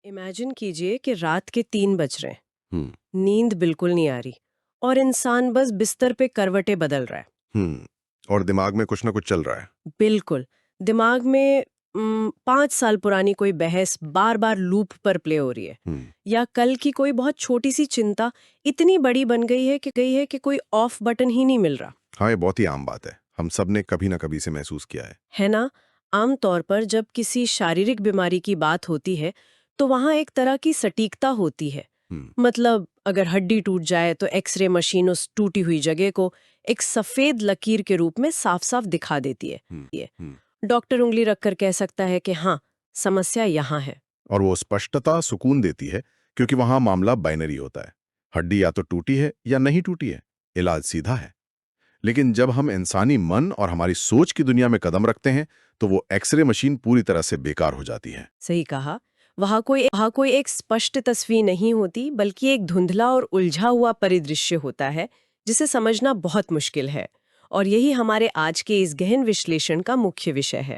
Imagine कीजिए कि रात के 3 बज रहे हैं। हम्म। नींद बिल्कुल नहीं आ रही और इंसान बस बिस्तर पे करवटें बदल रहा है। हम्म। और दिमाग में कुछ ना कुछ चल रहा है। बिल्कुल। दिमाग में 5 साल पुरानी कोई बहस बार बार लूप पर प्ले हो रही है। हम्म। या कल की कोई बहुत छोटी सी चिंता इतनी बड़ी बन गई है कि कोई ऑफ बटन ही नहीं मिल रहा। हाँ, ये बहुत ही आम बात है। हम सब ने कभी ना कभी से महसूस किया है। है ना। आमतौर पर जब किसी शारीरिक बीमारी की बात होती है तो वहाँ एक तरह की सटीकता होती है। हम्म। मतलब अगर हड्डी टूट जाए तो एक्सरे मशीन उस टूटी हुई जगह को एक सफेद लकीर के रूप में साफ साफ दिखा देती है। हम्म। ये हम्म। डॉक्टर उंगली रखकर कह सकता है कि हाँ, समस्या यहाँ है। और वो स्पष्टता सुकून देती है, क्योंकि वहां मामला बाइनरी होता है। हड्डी या तो टूटी है या नहीं टूटी है, इलाज सीधा है। लेकिन जब हम इंसानी मन और हमारी सोच की दुनिया में कदम रखते हैं, तो वो एक्सरे मशीन पूरी तरह से बेकार हो जाती है। सही कहा। वहाँ कोई एक स्पष्ट तस्वीर नहीं होती, बल्कि एक धुंधला और उलझा हुआ परिदृश्य होता है जिसे समझना बहुत मुश्किल है। और यही हमारे आज के इस गहन विश्लेषण का मुख्य विषय है।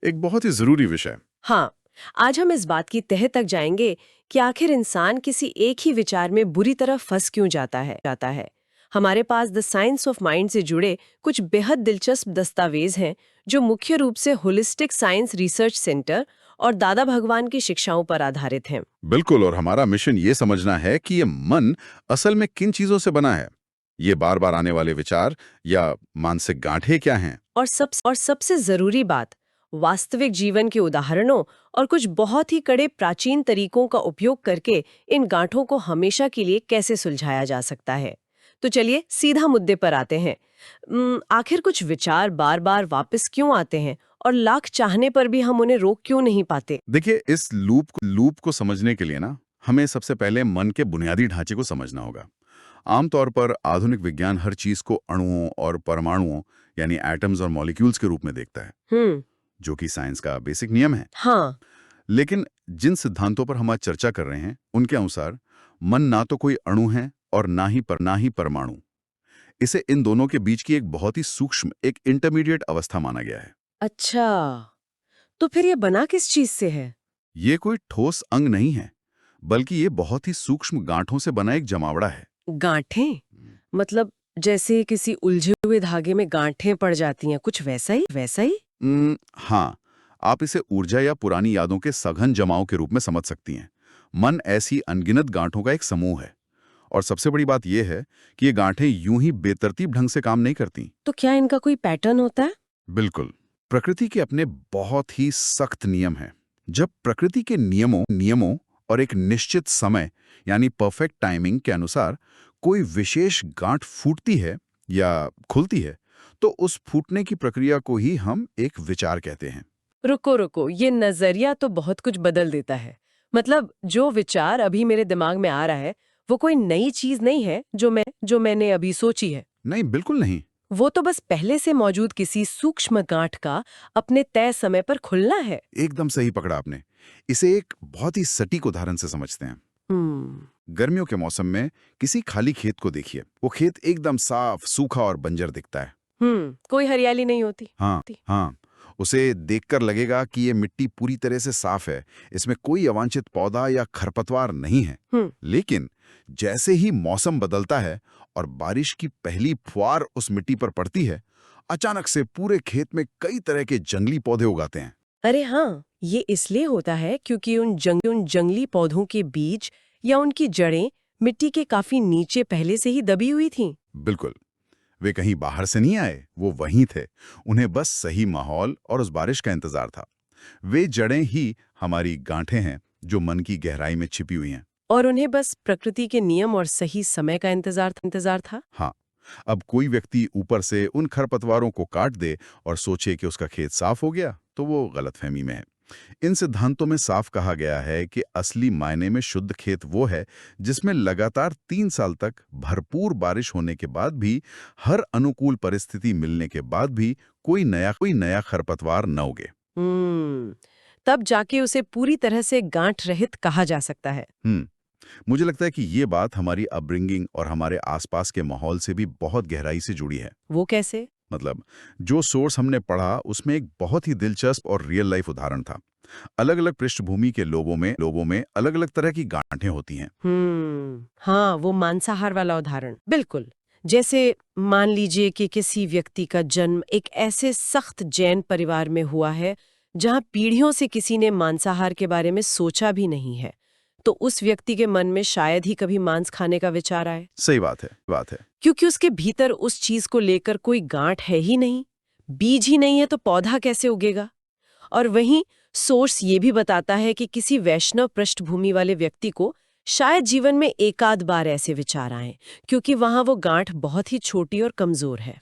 एक बहुत ही जरूरी विषय। हाँ, आज हम इस बात की तह तक जाएंगे कि आखिर इंसान किसी एक ही विचार में बुरी तरह फंस क्यों जाता है। हमारे पास द साइंस ऑफ माइंड से जुड़े कुछ बेहद दिलचस्प दस्तावेज हैं जो मुख्य रूप से होलिस्टिक साइंस रिसर्च सेंटर और दादा भगवान की शिक्षाओं पर आधारित हैं। बिल्कुल, और हमारा मिशन ये समझना है कि ये मन असल में किन चीजों से बना है। ये बार बार आने वाले विचार या मानसिक गांठें क्या हैं। और सबसे जरूरी बात, वास्तविक जीवन के उदाहरणों और कुछ बहुत ही कड़े प्राचीन तरीकों का उपयोग करके इन गांठों को हमेशा के लिए कैसे सुलझाया जा सकता है। तो चलिए सीधा मुद्दे पर आते हैं। आखिर कुछ विचार बार बार वापस क्यों आते हैं और लाख चाहने पर भी हम उन्हें रोक क्यों नहीं पाते? देखिए, इस लूप को समझने के लिए ना, हमें सबसे पहले मन के बुनियादी ढांचे को समझना होगा। आमतौर पर आधुनिक विज्ञान हर चीज को अणुओं और परमाणुओं, यानी एटम्स और मॉलिक्यूल्स के रूप में देखता है, हम्म। जो कि साइंस का बेसिक नियम है। हाँ। लेकिन जिन सिद्धांतों पर हम आज चर्चा कर रहे हैं, उनके अनुसार मन ना तो कोई अणु है और ना ही परमाणु। इसे इन दोनों के बीच की एक बहुत ही सूक्ष्म, एक इंटरमीडिएट अवस्था माना गया है। अच्छा, तो फिर ये बना किस चीज से है? ये कोई ठोस अंग नहीं है, बल्कि ये बहुत ही सूक्ष्म गांठों से बना एक जमावड़ा है। गांठें? मतलब जैसे किसी उलझे हुए धागे में गांठें पड़ जाती हैं, कुछ वैसा ही? हाँ, आप इसे ऊर्जा या पुरानी यादों के सघन जमाव के रूप में समझ सकती हैं। मन ऐसी अनगिनत गांठों का एक समूह है। और सबसे बड़ी बात यह है कि ये गांठें यूं ही बेतरतीब ढंग से काम नहीं करती। तो क्या इनका कोई पैटर्न होता है? बिल्कुल। प्रकृति के अपने बहुत ही सख्त नियम हैं। जब प्रकृति के नियमों और एक निश्चित समय, यानी परफेक्ट टाइमिंग के अनुसार कोई विशेष गांठ फूटती है या खुलती है, तो उस फूटने की प्रक्रिया को ही हम एक विचार कहते हैं। रुको, ये नजरिया तो बहुत कुछ बदल देता है। मतलब जो विचार अभी मेरे दिमाग में आ रहा है, वो कोई नई चीज नहीं है जो मैंने अभी सोची है। नहीं, बिल्कुल नहीं। वो तो बस पहले से मौजूद किसी सूक्ष्म गांठ का अपने तय समय पर खुलना है। एकदम सही पकड़ा आपने। इसे एक बहुत ही सटीक उदाहरण से समझते हैं। हम्म। गर्मियों के मौसम में किसी खाली खेत को देखिए। वो खेत एकदम साफ, सूखा और बंजर दिखता है। कोई हरियाली नहीं होती। हाँ, हाँ। उसे देखकर लगेगा कि ये मिट्टी पूरी तरह से साफ है, इसमें कोई अवांछित पौधा या खरपतवार नहीं है। हम्म। लेकिन जैसे ही मौसम बदलता है और बारिश की पहली फुहार उस मिट्टी पर पड़ती है, अचानक से पूरे खेत में कई तरह के जंगली पौधे उगाते हैं। अरे हाँ, ये इसलिए होता है क्योंकि उन जंगली पौधों के बीज या उनकी जड़ें मिट्टी के काफी नीचे पहले से ही दबी हुई थीं। बिल्कुल। वे कहीं बाहर से नहीं आए, वो वहीं थे। उन्हें बस सही माहौल और उस बारिश का इंतजार था। वे जड़ें ही हमारी गांठें हैं, जो मन की गहराई में छिपी हुई हैं। और उन्हें बस प्रकृति के नियम और सही समय का इंतजार था। हाँ, अब कोई व्यक्ति ऊपर से उन खरपतवारों को काट दे और सोचे कि उसका खेत साफ हो गया, तो वो गलतफहमी में है। इन सिद्धांतों में साफ कहा गया है कि असली मायने में शुद्ध खेत वो है जिसमें लगातार 3 साल तक भरपूर बारिश होने के बाद भी, हर अनुकूल परिस्थिति मिलने के बाद भी कोई नया खरपतवार न उगे। हम्म। तब जाके उसे पूरी तरह से गांठ रहित कहा जा सकता है। हम्म। मुझे लगता है कि ये बात हमारी अपब्रिंगिंग और हमारे आसपास के माहौल से भी बहुत गहराई से जुड़ी है। वो कैसे? मतलब, जो सोर्स हमने पढ़ा उसमें एक बहुत ही दिलचस्प और रियल लाइफ उदाहरण था। अलग अलग पृष्ठभूमि के लोगों में अलग अलग तरह की गांठें होती हैं। हाँ, वो मांसाहार वाला उदाहरण, बिल्कुल। जैसे मान लीजिए कि किसी व्यक्ति का जन्म एक ऐसे सख्त जैन परिवार में हुआ है जहां पीढ़ियों से किसी ने मांसाहार के बारे में सोचा भी नहीं है, तो उस व्यक्ति के मन में शायद ही कभी मांस खाने का विचार आए। सही बात है। क्योंकि उसके भीतर उस चीज को लेकर कोई गांठ है ही नहीं, बीज ही नहीं है, तो पौधा कैसे उगेगा। और वहीं सोर्स ये भी बताता है कि किसी वैष्णव पृष्ठभूमि वाले व्यक्ति को शायद जीवन में एकाध बार ऐसे विचार आए, क्योंकि वहां वो गांठ बहुत ही छोटी और कमजोर है।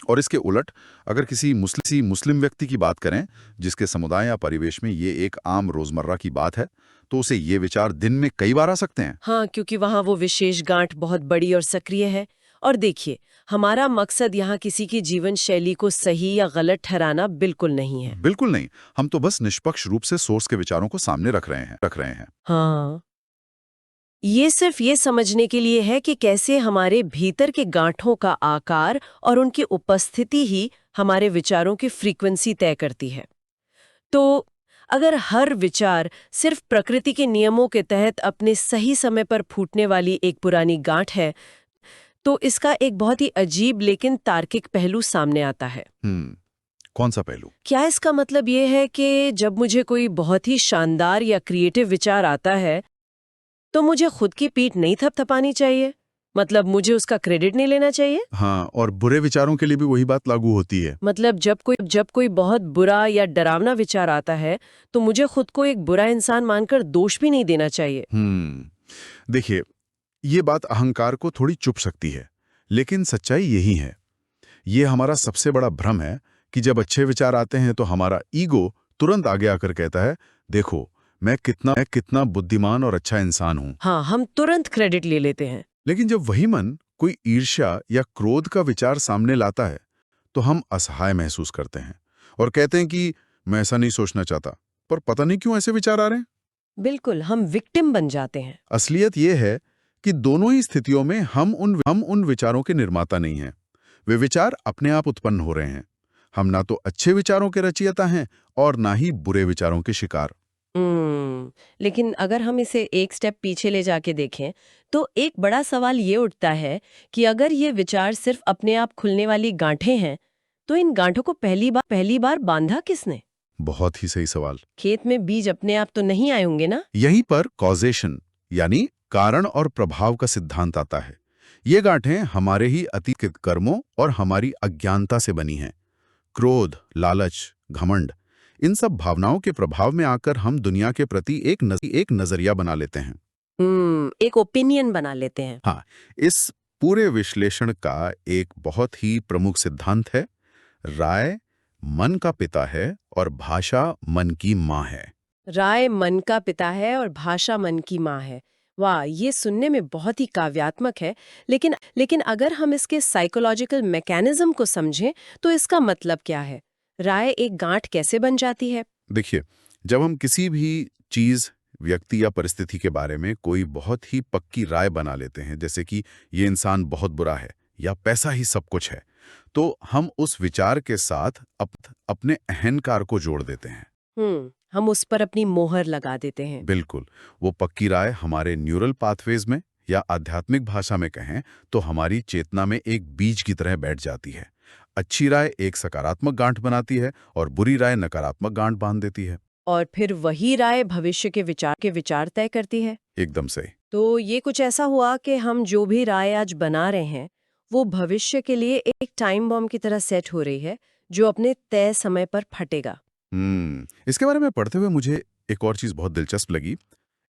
और इसके उलट अगर किसी मुस्लिम व्यक्ति की बात करें, जिसके समुदाय या परिवेश में ये एक आम रोजमर्रा की बात है, तो उसे ये विचार दिन में कई बार आ सकते हैं। हाँ, क्योंकि वहां वो विशेष गांठ बहुत बड़ी और सक्रिय है। और देखिए, हमारा मकसद यहाँ किसी की जीवन शैली को सही या गलत ठहराना बिल्कुल नहीं है। बिल्कुल नहीं, हम तो बस निष्पक्ष रूप से सोर्स के विचारों को सामने रख रहे हैं। हाँ, ये सिर्फ ये समझने के लिए है कि कैसे हमारे भीतर के गांठों का आकार और उनकी उपस्थिति ही हमारे विचारों की फ्रीक्वेंसी तय करती है। तो अगर हर विचार सिर्फ प्रकृति के नियमों के तहत अपने सही समय पर फूटने वाली एक पुरानी गांठ है, तो इसका एक बहुत ही अजीब लेकिन तार्किक पहलू सामने आता है। कौन सा पहलू? क्या इसका मतलब ये है कि जब मुझे कोई बहुत ही शानदार या क्रिएटिव विचार आता है, तो मुझे खुद की पीठ नहीं थपथपानी चाहिए? मतलब मुझे उसका क्रेडिट नहीं लेना चाहिए? हाँ, और बुरे विचारों के लिए भी वही बात लागू होती है। मतलब जब कोई बहुत बुरा या डरावना विचार आता है, तो मुझे खुद को एक बुरा इंसान मानकर दोष भी नहीं देना चाहिए। देखिए, ये बात अहंकार को थोड़ी चुप सकती है, लेकिन सच्चाई यही है। ये हमारा सबसे बड़ा भ्रम है कि जब अच्छे विचार आते हैं तो हमारा ईगो तुरंत आगे आकर कहता है, देखो मैं कितना बुद्धिमान और अच्छा इंसान हूं। हाँ, हम तुरंत क्रेडिट ले लेते हैं। लेकिन जब वही मन कोई ईर्ष्या या क्रोध का विचार सामने लाता है, तो हम असहाय महसूस करते हैं और कहते हैं कि मैं ऐसा नहीं सोचना चाहता, पर पता नहीं क्यों ऐसे विचार आ रहे हैं। बिल्कुल, हम विक्टिम बन जाते हैं। असलियत ये है कि दोनों ही स्थितियों में हम उन विचारों के निर्माता नहीं हैं। वे विचार अपने आप उत्पन्न हो रहे हैं। हम ना तो अच्छे विचारों के रचयिता हैं और ना ही बुरे विचारों के शिकार। लेकिन अगर हम इसे एक स्टेप पीछे ले जाके देखें, तो एक बड़ा सवाल ये उठता है कि अगर ये विचार सिर्फ अपने आप खुलने वाली गांठें हैं, तो इन गांठों को पहली बार बांधा किसने? बहुत ही सही सवाल। खेत में बीज अपने आप तो नहीं आए होंगे ना? यहीं पर कॉजेशन यानी कारण और प्रभाव का सिद्धांत आता है। ये गांठें हमारे ही अतीत के कर्मों और हमारी अज्ञानता से बनी हैं। क्रोध, लालच, घमंड, इन सब भावनाओं के प्रभाव में आकर हम दुनिया के प्रति एक नजरिया बना लेते हैं। एक ओपिनियन बना लेते हैं। हाँ, इस पूरे विश्लेषण का एक बहुत ही प्रमुख सिद्धांत है, राय मन का पिता है और भाषा मन की माँ है। राय मन का पिता है और भाषा मन की माँ है। वाह, ये सुनने में बहुत ही काव्यात्मक है। लेकिन अगर हम इसके साइकोलॉजिकल मैकेनिज्म को समझें, तो इसका मतलब क्या है? राय एक गांठ कैसे बन जाती है? देखिए, जब हम किसी भी चीज, व्यक्ति या परिस्थिति के बारे में कोई बहुत ही पक्की राय बना लेते हैं, जैसे कि ये इंसान बहुत बुरा है या पैसा ही सब कुछ है, तो हम उस विचार के साथ अपने अहंकार को जोड़ देते हैं। हम उस पर अपनी मोहर लगा देते हैं। बिल्कुल, वो पक्की राय हमारे न्यूरल पाथवेज में या आध्यात्मिक भाषा में कहें तो हमारी चेतना में एक बीज की तरह बैठ जाती है। अच्छी राय एक सकारात्मक गांठ बनाती है और बुरी राय नकारात्मक गांठ बांध देती है। और फिर वही राय भविष्य के विचार तय करती है। एकदम से। तो ये कुछ ऐसा हुआ कि हम जो भी राय आज बना रहे हैं, वो भविष्य के लिए एक टाइम बॉम्ब की तरह सेट हो रही है, जो अपने तय समय पर फटेगा। इसके बारे में पढ़ते हुए मुझे एक और चीज बहुत दिलचस्प लगी।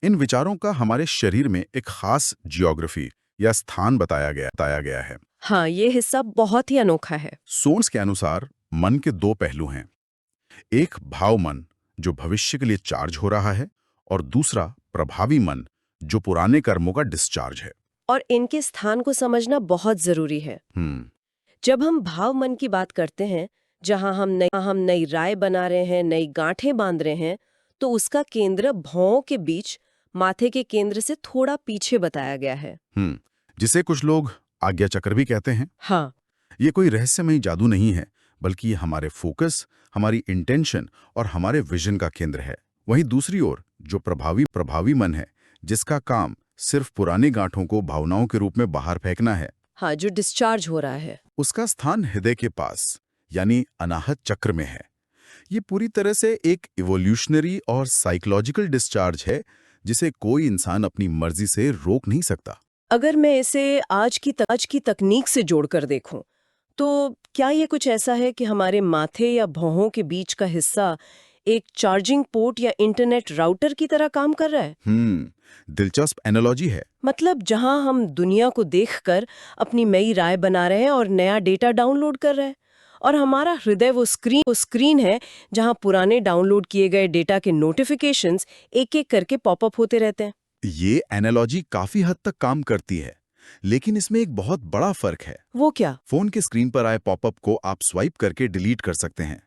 इन विचारों का हमारे शरीर में एक खास जियोग्राफी या स्थान बताया गया है। हाँ, ये हिस्सा बहुत ही अनोखा है। सोर्स के अनुसार मन के दो पहलू हैं। एक भाव मन जो भविष्य के लिए चार्ज हो रहा है, और दूसरा प्रभावी मन जो पुराने कर्मों का डिस्चार्ज है। और इनके स्थान को समझना बहुत जरूरी है। जब हम भाव मन की बात करते हैं, जहां हम नई राय बना रहे हैं, नई गांठें बांध रहे हैं, तो उसका केंद्र भौं के बीच माथे के केंद्र से थोड़ा पीछे बताया गया है। जिसे कुछ लोग आज्ञा चक्र भी कहते हैं। हाँ, ये कोई रहस्यमयी जादू नहीं है, बल्कि ये हमारे फोकस, हमारी इंटेंशन और हमारे विजन का केंद्र है। वहीं दूसरी ओर जो प्रभावी मन है, जिसका काम सिर्फ पुरानी गांठों को भावनाओं के रूप में बाहर फेंकना है, हाँ, जो डिस्चार्ज हो रहा है। उसका स्थान हृदय के पास यानी अनाहत चक्र में है। ये पूरी तरह से एक इवोल्यूशनरी और साइकोलॉजिकल डिस्चार्ज है जिसे कोई इंसान अपनी मर्जी से रोक नहीं सकता। अगर मैं इसे आज की तकनीक से जोड़कर देखूं, तो क्या ये कुछ ऐसा है कि हमारे माथे या भौहों के बीच का हिस्सा एक चार्जिंग पोर्ट या इंटरनेट राउटर की तरह काम कर रहा है? दिलचस्प एनालॉजी है। मतलब जहां हम दुनिया को देखकर अपनी नई राय बना रहे हैं और नया डेटा डाउनलोड कर रहे हैं, और हमारा हृदय वो स्क्रीन है जहां पुराने डाउनलोड किए गए डेटा के नोटिफिकेशंस एक-एक करके पॉपअप होते रहते हैं। ये एनालॉजी काफी हद तक काम करती है, लेकिन इसमें एक बहुत बड़ा फर्क है। वो क्या? फोन के स्क्रीन पर आए पॉपअप को आप स्वाइप करके डिलीट कर सकते हैं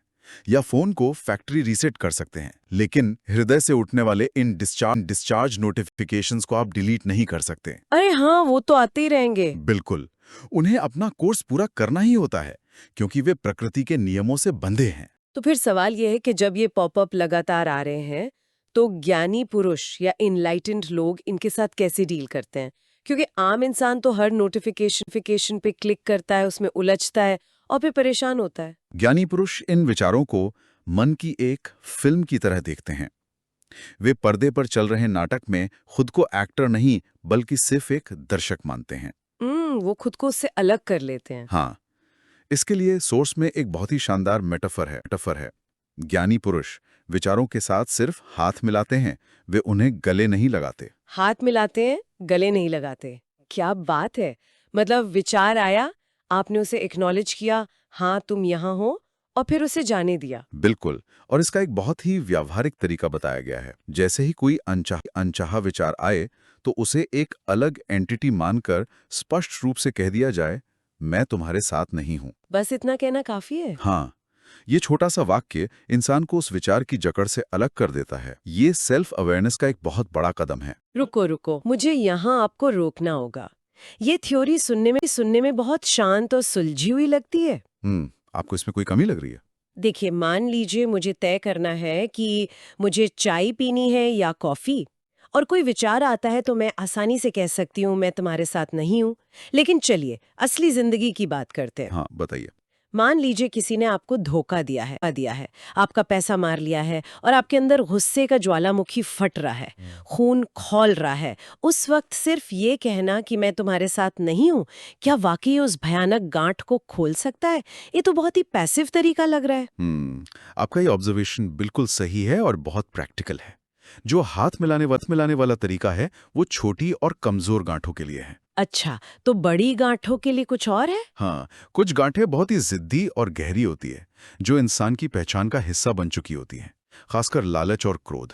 या फोन को फैक्ट्री रीसेट कर सकते हैं, लेकिन हृदय से उठने वाले इन डिस्चार्ज नोटिफिकेशंस को आप डिलीट नहीं कर सकते। अरे हाँ, वो तो आते ही रहेंगे। बिल्कुल, उन्हें अपना कोर्स पूरा करना ही होता है क्योंकि वे प्रकृति के नियमों से बंधे हैं। तो फिर सवाल ये है कि जब ये पॉपअप लगातार आ रहे हैं, तो ज्ञानी पुरुष या इनलाइटेंड लोग इनके साथ कैसे डील करते हैं? क्योंकि आम इंसान तो हर नोटिफिकेशन पे क्लिक करता है, उसमें उलझता है और फिर परेशान होता है। ज्ञानी पुरुष इन विचारों को मन की एक फिल्म की तरह देखते हैं। वे पर्दे पर चल रहे नाटक में खुद को एक्टर नहीं बल्कि सिर्फ एक दर्शक मानते हैं। वो खुद को उससे अलग कर लेते हैं। हाँ, इसके लिए सोर्स में एक बहुत ही शानदार मेटाफर है। ज्ञानी पुरुष विचारों के साथ सिर्फ हाथ मिलाते हैं, वे उन्हें गले नहीं लगाते। हाथ मिलाते हैं, गले नहीं लगाते। क्या बात है! मतलब विचार आया, आपने उसे एक्नॉलेज किया, हाँ तुम यहाँ हो, और फिर उसे जाने दिया। बिल्कुल, और इसका एक बहुत ही व्यावहारिक तरीका बताया गया है। जैसे ही कोई अनचाहा विचार आए तो उसे एक अलग एंटिटी मानकर स्पष्ट रूप से कह दिया जाए, मैं तुम्हारे साथ नहीं हूं। बस इतना कहना काफी है? हाँ, ये छोटा सा वाक्य इंसान को उस विचार की जकड़ से अलग कर देता है। ये सेल्फ अवेयरनेस का एक बहुत बड़ा कदम है। रुको, मुझे यहाँ आपको रोकना होगा। ये थ्योरी सुनने में बहुत शांत और सुलझी हुई लगती है। आपको इसमें कोई कमी लग रही है? देखिए, मान लीजिए मुझे तय करना है कि मुझे चाय पीनी है या कॉफी, और कोई विचार आता है तो मैं आसानी से कह सकती हूँ मैं तुम्हारे साथ नहीं हूँ। लेकिन चलिए असली जिंदगी की बात करते हैं। हाँ, बताइए। मान लीजिए किसी ने आपको धोखा दिया है, आपका पैसा मार लिया है और आपके अंदर गुस्से का ज्वालामुखी फट रहा है, खून खौल रहा है। उस वक्त सिर्फ ये कहना कि मैं तुम्हारे साथ नहीं हूँ, क्या वाकई उस भयानक गांठ को खोल सकता है? ये तो बहुत ही पैसिव तरीका लग रहा है। आपका ये ऑब्जर्वेशन बिल्कुल सही है और बहुत प्रैक्टिकल है। जो हाथ मिलाने वाला तरीका है वो छोटी और कमजोर गांठों के लिए है। अच्छा, तो बड़ी गांठों के लिए कुछ और है? हाँ, कुछ गांठें बहुत ही जिद्दी और गहरी होती है, जो इंसान की पहचान का हिस्सा बन चुकी होती हैं, खासकर लालच और क्रोध।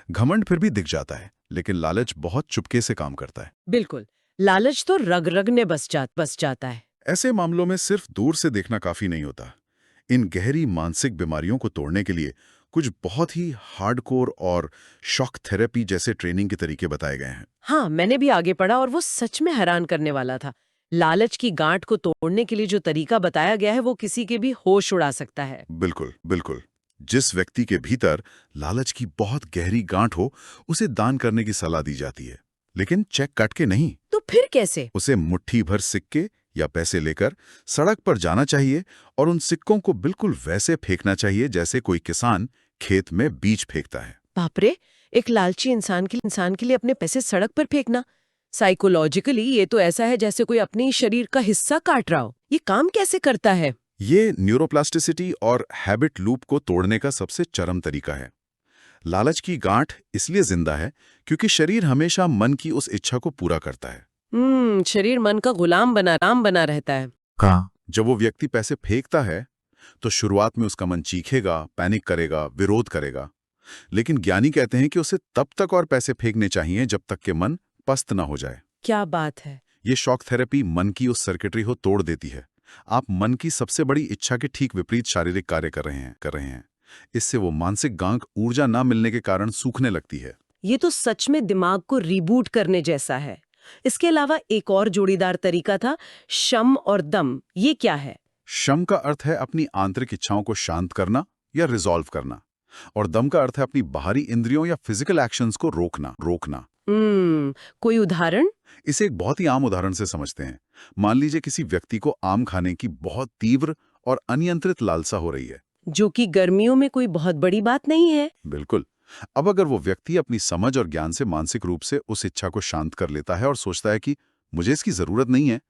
घमंड फिर भी दिख जाता है, लेकिन लालच बहुत चुपके से काम करता है। बिल्कुल, लालच तो रग ने बस जाता है। ऐसे मामलों में सिर्फ दूर से देखना काफी नहीं होता। इन गहरी मानसिक बीमारियों को तोड़ने के लिए कुछ बहुत ही हार्डकोर और शॉक थेरेपी जैसे ट्रेनिंग के तरीके बताए गए हैं। हाँ, मैंने भी आगे पढ़ा और वो सच में हैरान करने वाला था। लालच की गांठ को तोड़ने के लिए जो तरीका बताया गया है वो किसी के भी होश उड़ा सकता है। बिल्कुल। जिस व्यक्ति के भीतर लालच की बहुत गहरी गांठ हो, उसे दान करने की सलाह दी जाती है, लेकिन चेक काट के नहीं। तो फिर कैसे? उसे मुट्ठी भर सिक्के या पैसे लेकर सड़क पर जाना चाहिए और उन सिक्कों को बिल्कुल वैसे फेंकना चाहिए जैसे कोई किसान खेत में बीज फेंकता है। बाप रे, एक लालची इंसान के लिए अपने पैसे सड़क पर फेंकना, साइकोलॉजिकली ये तो ऐसा है जैसे कोई अपने ही शरीर का हिस्सा काट रहा हो। ये काम कैसे करता है? ये न्यूरोप्लास्टिसिटी और हैबिट लूप को तोड़ने का सबसे चरम तरीका है। लालच की गांठ इसलिए जिंदा है क्योंकि शरीर हमेशा मन की उस इच्छा को पूरा करता है। शरीर मन का गुलाम बना रहता है। जब वो व्यक्ति पैसे फेंकता है तो शुरुआत में उसका मन चीखेगा, पैनिक करेगा, विरोध करेगा, लेकिन ज्ञानी कहते हैं कि उसे तब तक और पैसे फेंकने चाहिए जब तक कि मन पस्त ना हो जाए। क्या बात है! ये शॉक थेरेपी मन की उस सर्किटरी को तोड़ देती है। आप मन की सबसे बड़ी इच्छा के ठीक विपरीत शारीरिक कार्य कर रहे हैं। इससे वो मानसिक गांठ ऊर्जा ना मिलने के कारण सूखने लगती है। ये तो सच में दिमाग को रीबूट करने जैसा है। इसके अलावा एक और जोड़ीदार तरीका था, शम और दम। ये क्या है? शम का अर्थ है अपनी आंतरिक इच्छाओं को शांत करना या रिजॉल्व करना, और दम का अर्थ है अपनी बाहरी इंद्रियों या फिजिकल एक्शंस को रोकना। कोई उदाहरण? इसे एक बहुत ही आम उदाहरण से समझते हैं। मान लीजिए किसी व्यक्ति को आम खाने की बहुत तीव्र और अनियंत्रित लालसा हो रही है। जो कि गर्मियों में कोई बहुत बड़ी बात नहीं है। बिल्कुल। अब अगर वो व्यक्ति अपनी समझ और ज्ञान से मानसिक रूप से उस इच्छा को शांत कर लेता है और सोचता है कि मुझे इसकी जरूरत नहीं है,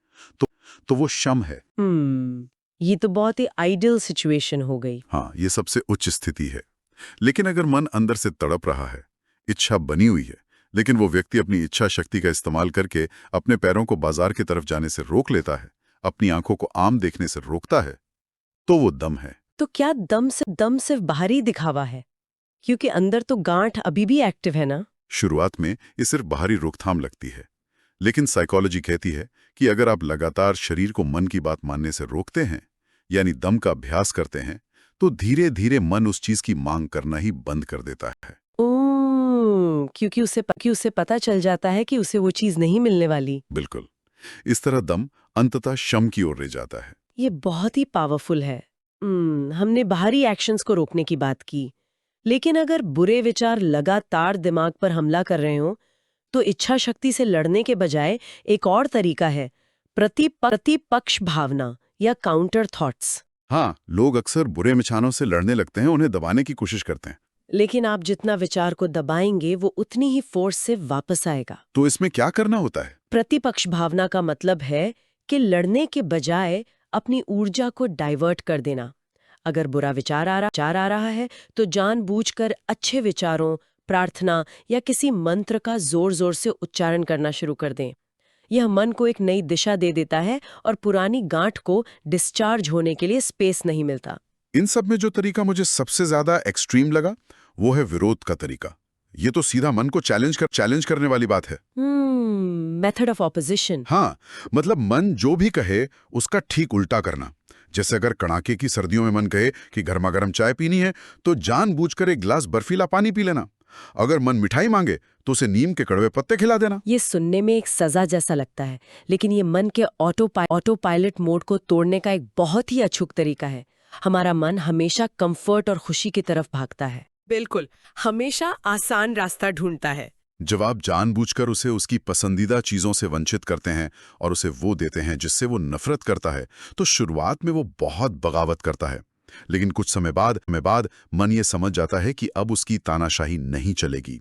तो वो शम है। ये तो बहुत ही आइडियल सिचुएशन हो गई। हाँ, ये सबसे उच्च स्थिति है। लेकिन अगर मन अंदर से तड़प रहा है, इच्छा बनी हुई है, लेकिन वो व्यक्ति अपनी इच्छा शक्ति का इस्तेमाल करके अपने पैरों को बाजार की तरफ जाने से रोक लेता है, अपनी आंखों को आम देखने से रोकता है, तो वो दम है। तो क्या दम सिर्फ बाहरी दिखावा है? क्योंकि अंदर तो गांठ अभी भी एक्टिव है ना? शुरुआत में ये सिर्फ बाहरी रोकथाम लगती है, लेकिन साइकोलॉजी कहती है कि अगर आप लगातार शरीर को मन की बात मानने से रोकते हैं, यानी दम का अभ्यास करते हैं, तो धीरे धीरे मन उस चीज की मांग करना ही बंद कर देता है। क्योंकि उसे पता चल जाता है कि उसे वो चीज नहीं मिलने वाली। बिल्कुल। इस तरह दम अंततः शम की ओर ले जाता है। ये बहुत ही पावरफुल है। हमने बाहरी एक्शंस को रोकने की बात की, लेकिन अगर बुरे विचार लगातार दिमाग पर हमला कर रहे हो, तो इच्छा शक्ति से लड़ने के बजाय एक और तरीका है, प्रतिपक्ष भावना या काउंटर थॉट्स। हाँ, लोग अक्सर बुरे विचारों से लड़ने लगते हैं, उन्हें दबाने की कोशिश करते हैं। लेकिन आप जितना विचार को दबाएंगे, वो उतनी ही फोर्स से वापस आएगा। तो इसमें क्या करना होता है? प्रतिपक्ष भावना का मतलब है कि लड़ने के बजाय अपनी ऊर्जा को डाइवर्ट कर देना। अगर बुरा विचार आ रहा है, तो जानबूझकर अच्छे विचारों, प्रार्थना या किसी मंत्र का जोर जोर से उच्चारण करना शुरू कर दें। यह मन को एक नई दिशा दे देता है और पुरानी गांठ को डिस्चार्ज होने के लिए स्पेस नहीं मिलता। इन सब में जो तरीका मुझे सबसे ज्यादा एक्सट्रीम लगा, वो है विरोध का तरीका। ये तो सीधा मन को चैलेंज करने वाली बात है। Method of opposition. हाँ, मतलब मन जो भी कहे उसका ठीक उल्टा करना। जैसे अगर कड़ाके की सर्दियों में मन कहे कि गर्मा गर्म चाय पीनी है, तो जानबूझकर एक गिलास बर्फीला पानी पी लेना। अगर मन मिठाई मांगे, तो उसे नीम के कड़वे पत्ते खिला देना। ये सुनने में एक सजा जैसा लगता है, लेकिन ये मन के ऑटो पायलट मोड को तोड़ने का एक बहुत ही अचूक तरीका है। हमारा मन हमेशा कंफर्ट और खुशी की तरफ भागता है। बिल्कुल, हमेशा आसान रास्ता ढूंढता है। जब आप जानबूझकर उसे उसकी पसंदीदा चीजों से वंचित करते हैं और उसे वो देते हैं जिससे वो नफरत करता है, तो शुरुआत में वो बहुत बगावत करता है। लेकिन कुछ समय बाद मन ये समझ जाता है कि अब उसकी तानाशाही नहीं चलेगी।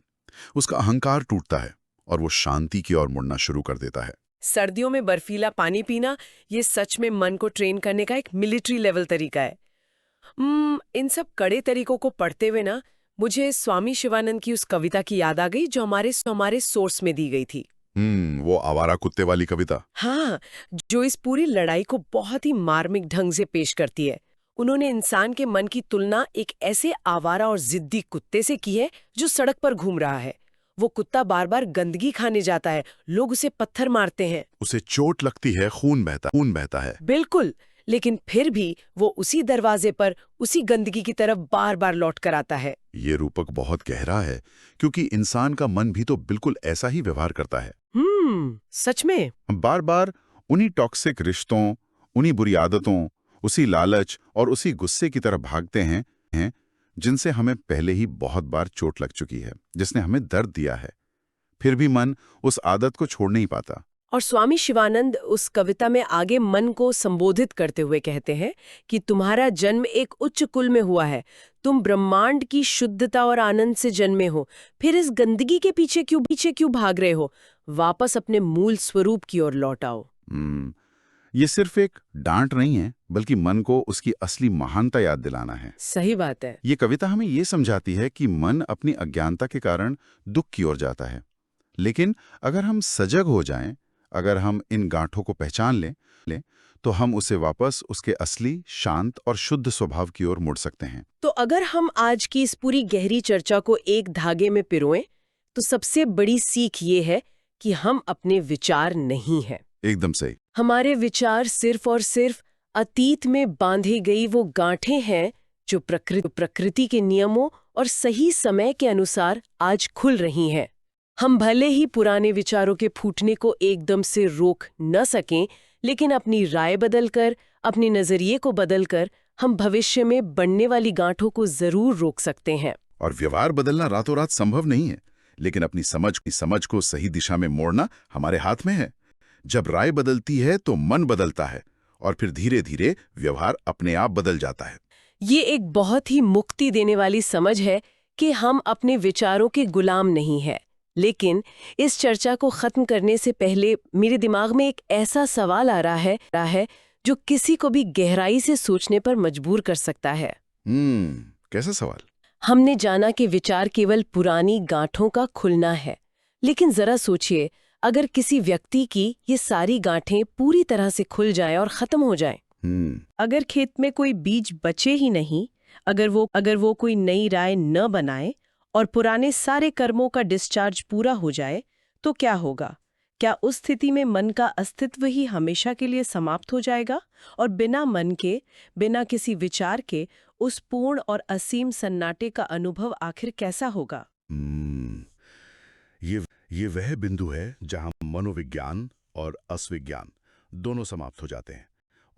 उसका अहंकार टूटता है और वो शांति की ओर मुड़ना शुरू कर देता है। सर्दियों में बर्फीला पानी पीना, ये सच में मन को ट्रेन करने का एक मिलिट्री लेवल तरीका है। इन सब कड़े तरीकों को पढ़ते हुए ना, मुझे स्वामी शिवानंद की उस कविता की याद आ गई जो हमारे सोर्स में दी गई थी। वो आवारा कुत्ते वाली कविता। हाँ, जो इस पूरी लड़ाई को बहुत ही मार्मिक ढंग से पेश करती है। उन्होंने इंसान के मन की तुलना एक ऐसे आवारा और जिद्दी कुत्ते से की है जो सड़क पर घूम रहा है। वो कुत्ता बार बार गंदगी खाने जाता है, लोग उसे पत्थर मारते हैं, उसे चोट लगती है, खून बहता है। बिल्कुल, लेकिन फिर भी वो उसी दरवाजे पर उसी गंदगी की तरफ बार बार लौट कर आता है। ये रूपक बहुत गहरा है, क्योंकि इंसान का मन भी तो बिल्कुल ऐसा ही व्यवहार करता है। सच में हम बार बार उन्हीं टॉक्सिक रिश्तों, उन्हीं बुरी आदतों, उसी लालच और उसी गुस्से की तरफ भागते हैं जिनसे हमें पहले ही बहुत बार चोट लग चुकी है, जिसने हमें दर्द दिया है। फिर भी मन उस आदत को छोड़ नहीं पाता। और स्वामी शिवानंद उस कविता में आगे मन को संबोधित करते हुए कहते हैं कि तुम्हारा जन्म एक उच्च कुल में हुआ है, तुम ब्रह्मांड की शुद्धता और आनंद से जन्मे हो, फिर इस गंदगी के पीछे क्यों भाग रहे हो? वापस अपने मूल स्वरूप की ओर लौट आओ। ये सिर्फ एक डांट नहीं है, बल्कि मन को उसकी असली महानता याद दिलाना है। सही बात है। ये कविता हमें ये समझाती है कि मन अपनी अज्ञानता के कारण दुख की ओर जाता है, लेकिन अगर हम सजग हो जाएं, अगर हम इन गांठों को पहचान लें, तो हम उसे वापस उसके असली, शांत और शुद्ध स्वभाव की ओर मुड़ सकते हैं। तो अगर हम आज की इस पूरी गहरी चर्चा को एक धागे में पिरोएं, तो सबसे बड़ी सीख ये है कि हम अपने विचार नहीं हैं। एकदम सही। हमारे विचार सिर्फ और सिर्फ अतीत में बांधी गई वो गांठें हैं जो प्रकृति के नियमों और सही समय के अनुसार आज खुल रही हैं। हम भले ही पुराने विचारों के फूटने को एकदम से रोक न सकें, लेकिन अपनी राय बदलकर, अपने नजरिए को बदलकर हम भविष्य में बढ़ने वाली गांठों को जरूर रोक सकते हैं। और व्यवहार बदलना रातों रात संभव नहीं है, लेकिन अपनी समझ को सही दिशा में मोड़ना हमारे हाथ में है। जब राय बदलती है तो मन बदलता है, और फिर धीरे धीरे व्यवहार अपने आप बदल जाता है। ये एक बहुत ही मुक्ति देने वाली समझ है कि हम अपने विचारों के गुलाम नहीं हैं। लेकिन इस चर्चा को खत्म करने से पहले मेरे दिमाग में एक ऐसा सवाल आ रहा है जो किसी को भी गहराई से सोचने पर मजबूर कर सकता है। कैसा सवाल? हमने जाना कि विचार केवल पुरानी गांठों का खुलना है, लेकिन जरा सोचिए, अगर किसी व्यक्ति की ये सारी गांठें पूरी तरह से खुल जाएं और खत्म हो जाएं, अगर खेत में कोई बीज बचे ही नहीं, अगर वो कोई नई राय न बनाए और पुराने सारे कर्मों का डिस्चार्ज पूरा हो जाए, तो क्या होगा? क्या उस स्थिति में मन का अस्तित्व ही हमेशा के लिए समाप्त हो जाएगा और बिना मन के, बिना किसी विचार के उस पूर्ण और असीम सन्नाटे का अनुभव आखिर कैसा होगा? ये वह बिंदु है जहां मनोविज्ञान और असविज्ञान दोनों समाप्त हो जाते हैं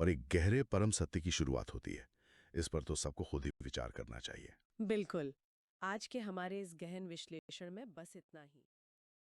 और एक गहरे परम सत्य की शुरुआत होती है। इस पर तो सबको खुद ही विचार करना चाहिए। बिल्कुल। आज के हमारे इस गहन विश्लेषण में बस इतना ही।